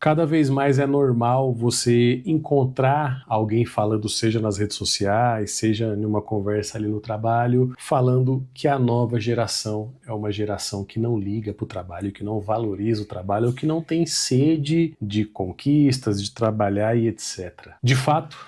Cada vez mais é normal você encontrar alguém falando, seja nas redes sociais, seja numa conversa ali no trabalho, falando que a nova geração é uma geração que não liga para o trabalho, que não valoriza o trabalho, que não tem sede de conquistas, de trabalhar e etc. De fato,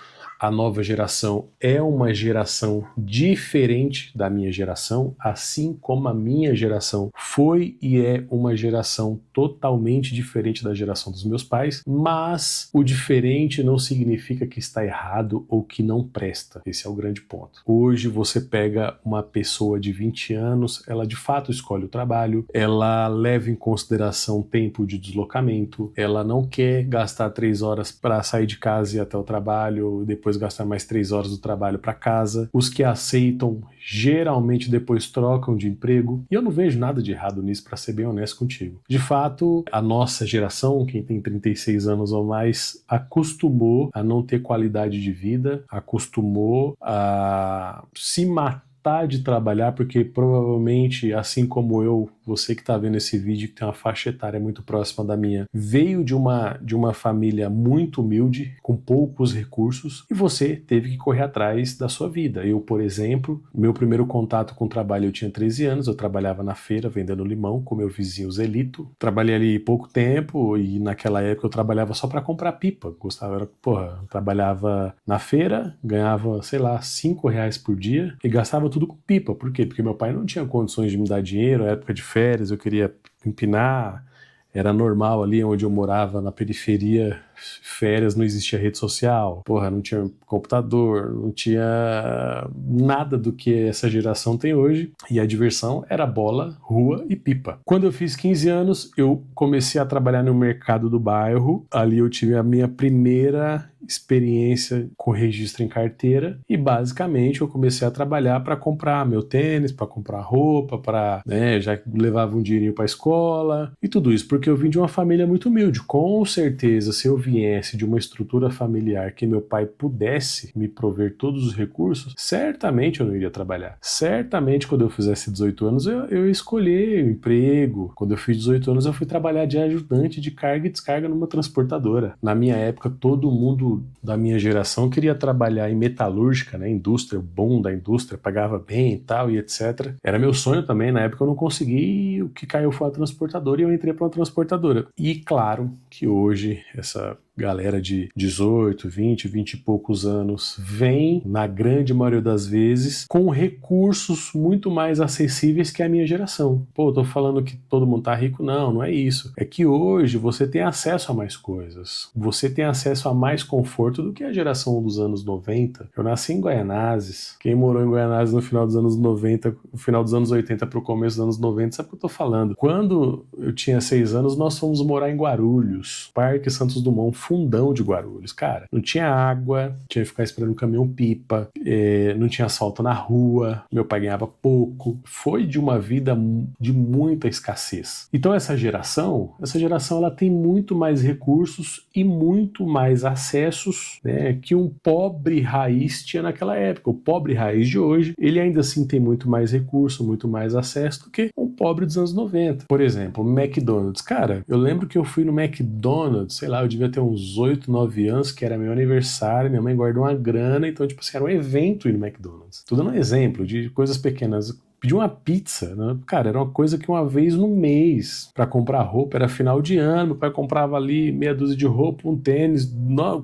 a nova geração é uma geração diferente da minha geração, assim como a minha geração foi e é uma geração totalmente diferente da geração dos meus pais, mas o diferente não significa que está errado ou que não presta. Esse é o grande ponto. Hoje você pega uma pessoa de 20 anos, ela de fato escolhe o trabalho, ela leva em consideração o tempo de deslocamento, ela não quer gastar 3 horas para sair de casa e ir até o trabalho, depois gastar mais 3 horas do trabalho para casa. Os que aceitam geralmente depois trocam de emprego, e eu não vejo nada de errado nisso, para ser bem honesto contigo. De fato, a nossa geração, quem tem 36 anos ou mais, acostumou a não ter qualidade de vida, acostumou a se matar de trabalhar, porque provavelmente, assim como eu, você que está vendo esse vídeo, que tem uma faixa etária muito próxima da minha, veio de uma família muito humilde, com poucos recursos, e você teve que correr atrás da sua vida. Eu, por exemplo, meu primeiro contato com o trabalho eu tinha 13 anos, eu trabalhava na feira vendendo limão com meu vizinho Zelito. Trabalhei ali pouco tempo e naquela época eu trabalhava só para comprar pipa. Gostava, eu trabalhava na feira, ganhava, sei lá, R$ 5 por dia e gastava tudo com pipa. Por quê? Porque meu pai não tinha condições de me dar dinheiro, na época de férias, eu queria empinar, era normal ali onde eu morava, na periferia, férias, não existia rede social, não tinha computador, não tinha nada do que essa geração tem hoje, e a diversão era bola, rua e pipa. Quando eu fiz 15 anos, eu comecei a trabalhar no mercado do bairro, ali eu tive a minha primeira experiência com registro em carteira, e basicamente eu comecei a trabalhar para comprar meu tênis, para comprar roupa, já levava um dinheirinho para a escola, e tudo isso porque eu vim de uma família muito humilde. Com certeza, se eu viesse de uma estrutura familiar que meu pai pudesse me prover todos os recursos, certamente eu não iria trabalhar. Certamente, quando eu fizesse 18 anos, eu escolhi o emprego. Quando eu fiz 18 anos, eu fui trabalhar de ajudante de carga e descarga numa transportadora. Na minha época, todo mundo da minha geração queria trabalhar em metalúrgica, né? Indústria, o boom da indústria, pagava bem e tal, e etc. Era meu sonho também. Na época eu não consegui, o que caiu foi a transportadora e eu entrei para uma transportadora. E claro que hoje essa galera de 18, 20 e poucos anos vem, na grande maioria das vezes, com recursos muito mais acessíveis que a minha geração. Tô falando que todo mundo tá rico? Não é isso. É que hoje você tem acesso a mais coisas. Você tem acesso a mais conforto do que a geração dos anos 90. Eu nasci em Guaianazes. Quem morou em Guaianazes no final dos anos 90, no final dos anos 80 pro começo dos anos 90, sabe o que eu tô falando? Quando eu tinha 6 anos, nós fomos morar em Guarulhos, Parque Santos Dumont, fundão de Guarulhos, cara. Não tinha água, tinha que ficar esperando o caminhão-pipa, não tinha asfalto na rua, meu pai ganhava pouco. Foi de uma vida de muita escassez. Então essa geração ela tem muito mais recursos e muito mais acessos, né, que um pobre raiz tinha naquela época. O pobre raiz de hoje, ele ainda assim tem muito mais recurso, muito mais acesso do que um pobre dos anos 90. Por exemplo, McDonald's. Cara, eu lembro que eu fui no McDonald's, sei lá, eu devia ter uns 8, 9 anos, que era meu aniversário, minha mãe guardou uma grana, então, era um evento ir no McDonald's. Tô dando um exemplo de coisas pequenas. Pedi uma pizza, né? Cara, era uma coisa que uma vez no mês, pra comprar roupa, era final de ano, meu pai comprava ali meia dúzia de roupa, um tênis,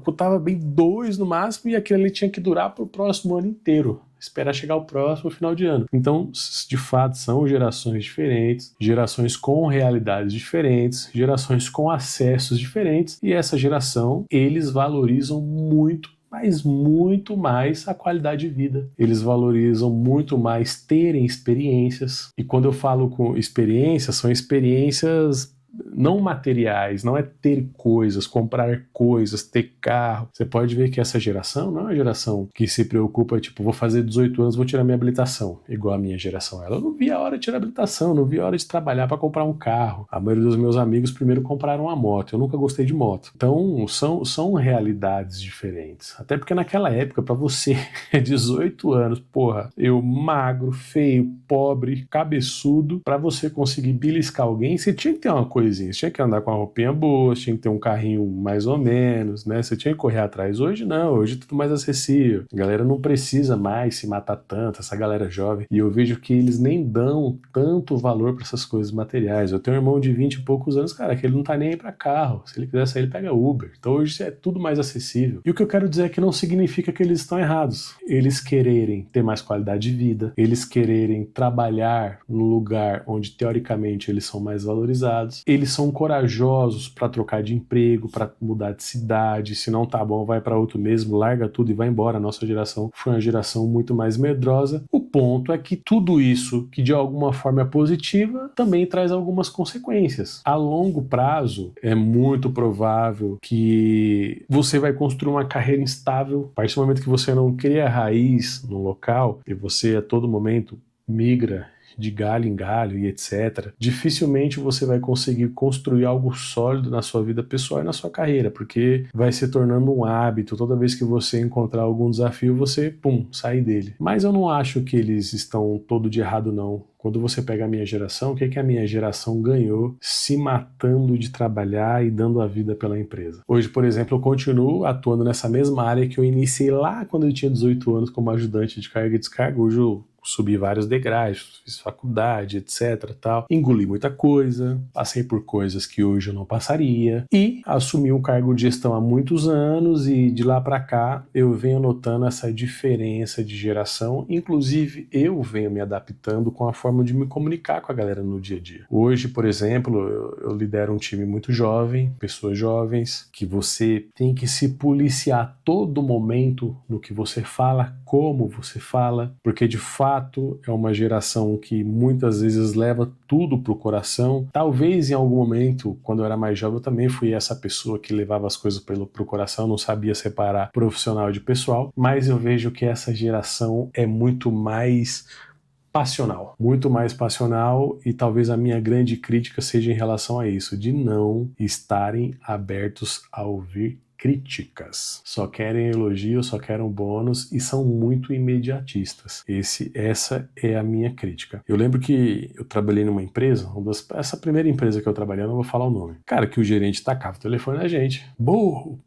custava bem 2 no máximo, e aquilo ali tinha que durar pro próximo ano inteiro. Esperar chegar o próximo final de ano. Então, de fato, são gerações diferentes, gerações com realidades diferentes, gerações com acessos diferentes, e essa geração, eles valorizam muito, mas muito mais a qualidade de vida. Eles valorizam muito mais terem experiências, e quando eu falo com experiências, são experiências não materiais, não é ter coisas, comprar coisas, ter carro. Você pode ver que essa geração não é uma geração que se preocupa, vou fazer 18 anos, vou tirar minha habilitação, igual a minha geração. Ela não via a hora de tirar a habilitação, não via a hora de trabalhar para comprar um carro. A maioria dos meus amigos primeiro compraram uma moto, eu nunca gostei de moto. Então, são realidades diferentes. Até porque naquela época, para você, 18 anos, eu magro, feio, pobre, cabeçudo, para você conseguir beliscar alguém, você tinha que ter uma coisa coisinhas. Tinha que andar com a roupinha boa, tinha que ter um carrinho mais ou menos, né? Você tinha que correr atrás. Hoje não, hoje é tudo mais acessível. A galera não precisa mais se matar tanto, essa galera jovem. E eu vejo que eles nem dão tanto valor para essas coisas materiais. Eu tenho um irmão de 20 e poucos anos, cara, que ele não tá nem aí pra carro. Se ele quiser sair, ele pega Uber. Então hoje é tudo mais acessível. E o que eu quero dizer é que não significa que eles estão errados. Eles quererem ter mais qualidade de vida, eles quererem trabalhar no lugar onde teoricamente eles são mais valorizados, eles são corajosos para trocar de emprego, para mudar de cidade, se não tá bom vai para outro mesmo, larga tudo e vai embora. A nossa geração foi uma geração muito mais medrosa. O ponto é que tudo isso, que de alguma forma é positiva, também traz algumas consequências. A longo prazo, é muito provável que você vai construir uma carreira instável. A partir do momento que você não cria raiz no local e você a todo momento migra de galho em galho e etc., dificilmente você vai conseguir construir algo sólido na sua vida pessoal e na sua carreira, porque vai se tornando um hábito. Toda vez que você encontrar algum desafio, você, sai dele. Mas eu não acho que eles estão todo de errado, não. Quando você pega a minha geração, o que a minha geração ganhou se matando de trabalhar e dando a vida pela empresa? Hoje, por exemplo, eu continuo atuando nessa mesma área que eu iniciei lá quando eu tinha 18 anos como ajudante de carga e descarga. Hoje eu subi vários degraus, fiz faculdade, etc, tal. Engoli muita coisa, passei por coisas que hoje eu não passaria e assumi um cargo de gestão há muitos anos e de lá para cá eu venho notando essa diferença de geração. Inclusive, eu venho me adaptando com a forma de me comunicar com a galera no dia a dia. Hoje, por exemplo, eu lidero um time muito jovem, pessoas jovens, que você tem que se policiar a todo momento no que você fala, como você fala, porque de fato é uma geração que muitas vezes leva tudo pro coração. Talvez em algum momento, quando eu era mais jovem, eu também fui essa pessoa que levava as coisas pro coração, não sabia separar profissional de pessoal, mas eu vejo que essa geração é muito mais passional, muito mais passional, e talvez a minha grande crítica seja em relação a isso, de não estarem abertos a ouvir críticas. Só querem elogio, só querem bônus e são muito imediatistas. Essa é a minha crítica. Eu lembro que eu trabalhei numa empresa, essa primeira empresa que eu trabalhei, eu não vou falar o nome. Cara, que o gerente tacava o telefone na gente. Burro,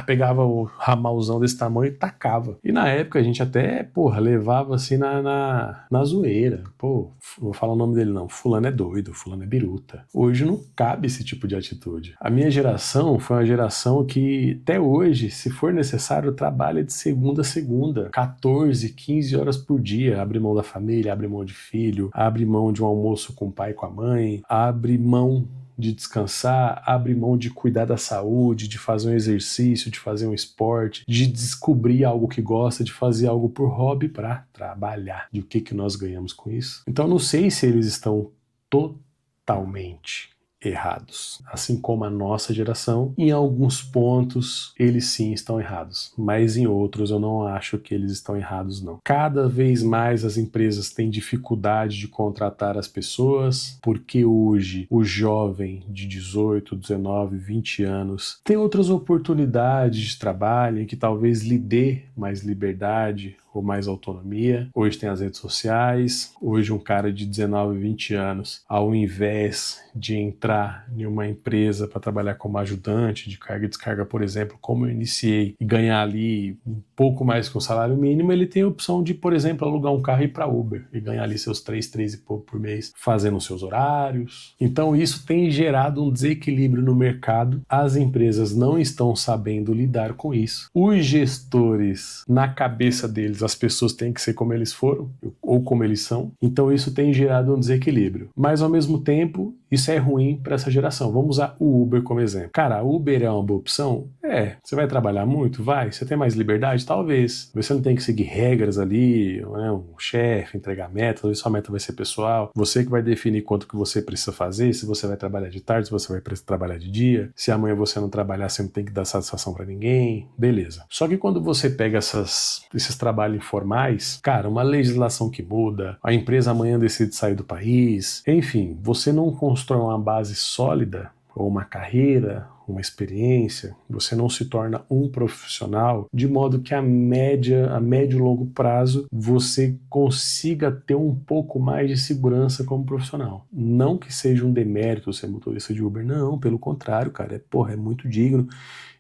pegava o ramalzão desse tamanho e tacava. E na época a gente até, levava assim na zoeira. Não vou falar o nome dele não. Fulano é doido, fulano é biruta. Hoje não cabe esse tipo de atitude. A minha geração foi uma geração que até hoje, se for necessário, trabalha de segunda a segunda, 14, 15 horas por dia, abre mão da família, abre mão de filho, abre mão de um almoço com o pai e com a mãe, abre mão de descansar, abre mão de cuidar da saúde, de fazer um exercício, de fazer um esporte, de descobrir algo que gosta, de fazer algo por hobby para trabalhar. E o que nós ganhamos com isso? Então não sei se eles estão totalmente errados, assim como a nossa geração. Em alguns pontos eles sim estão errados, mas em outros eu não acho que eles estão errados não. Cada vez mais as empresas têm dificuldade de contratar as pessoas, porque hoje o jovem de 18, 19, 20 anos tem outras oportunidades de trabalho em que talvez lhe dê mais liberdade ou mais autonomia. Hoje tem as redes sociais, hoje um cara de 19, 20 anos, ao invés de entrar em uma empresa para trabalhar como ajudante de carga e descarga, por exemplo, como eu iniciei, e ganhar ali um pouco mais que o salário mínimo, ele tem a opção de, por exemplo, alugar um carro e ir para Uber e ganhar ali seus 3 e pouco por mês, fazendo os seus horários. Então isso tem gerado um desequilíbrio no mercado. As empresas não estão sabendo lidar com isso. Os gestores, na cabeça deles, as pessoas têm que ser como eles foram ou como eles são. Então isso tem gerado um desequilíbrio. Mas ao mesmo tempo, isso é ruim para essa geração. Vamos usar o Uber como exemplo. Cara, a Uber é uma boa opção? É. Você vai trabalhar muito? Vai. Você tem mais liberdade? Talvez. Você não tem que seguir regras ali, né? Um chefe, entregar metas, talvez sua meta vai ser pessoal. Você que vai definir quanto que você precisa fazer, se você vai trabalhar de tarde, se você vai trabalhar de dia, se amanhã você não trabalhar, você não tem que dar satisfação para ninguém. Beleza. Só que quando você pega esses trabalhos informais, cara, uma legislação que muda, a empresa amanhã decide sair do país, enfim, você não constrói uma base sólida, ou uma carreira, uma experiência, você não se torna um profissional, de modo que a médio e longo prazo, você consiga ter um pouco mais de segurança como profissional. Não que seja um demérito ser motorista de Uber, não, pelo contrário, cara, é muito digno.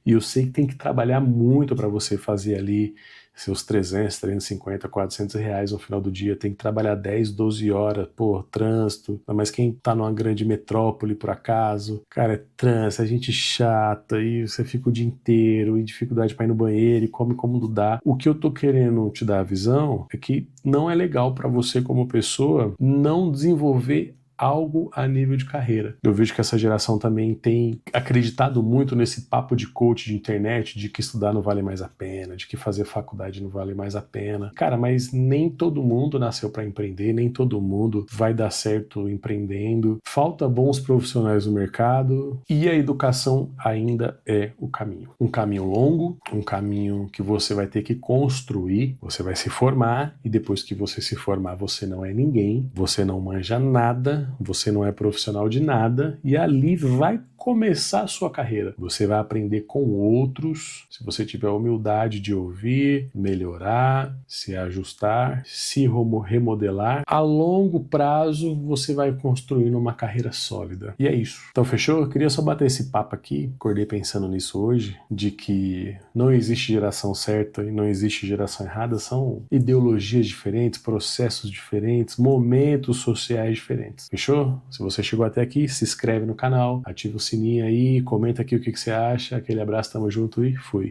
E eu sei que tem que trabalhar muito para você fazer ali seus 300, 350, 400 reais no final do dia. Tem que trabalhar 10, 12 horas, pô, trânsito. Mas quem tá numa grande metrópole, por acaso, cara, é trânsito, é gente chata, e você fica o dia inteiro, e dificuldade para ir no banheiro, e come como não dá. O que eu tô querendo te dar a visão é que não é legal para você como pessoa não desenvolver algo a nível de carreira. Eu vejo que essa geração também tem acreditado muito nesse papo de coach de internet, de que estudar não vale mais a pena, de que fazer faculdade não vale mais a pena. Cara, mas nem todo mundo nasceu para empreender, nem todo mundo vai dar certo empreendendo. Falta bons profissionais no mercado e a educação ainda é o caminho. Um caminho longo, um caminho que você vai ter que construir, você vai se formar e depois que você se formar, você não é ninguém, você não manja nada, você não é profissional de nada e ali vai começar a sua carreira. Você vai aprender com outros, se você tiver a humildade de ouvir, melhorar, se ajustar, se remodelar. A longo prazo, você vai construindo uma carreira sólida. E é isso. Então, fechou? Eu queria só bater esse papo aqui. Acordei pensando nisso hoje, de que não existe geração certa e não existe geração errada. São ideologias diferentes, processos diferentes, momentos sociais diferentes. Fechou? Se você chegou até aqui, se inscreve no canal, ativa o sininho aí, comenta aqui o que você acha. Aquele abraço, tamo junto e fui.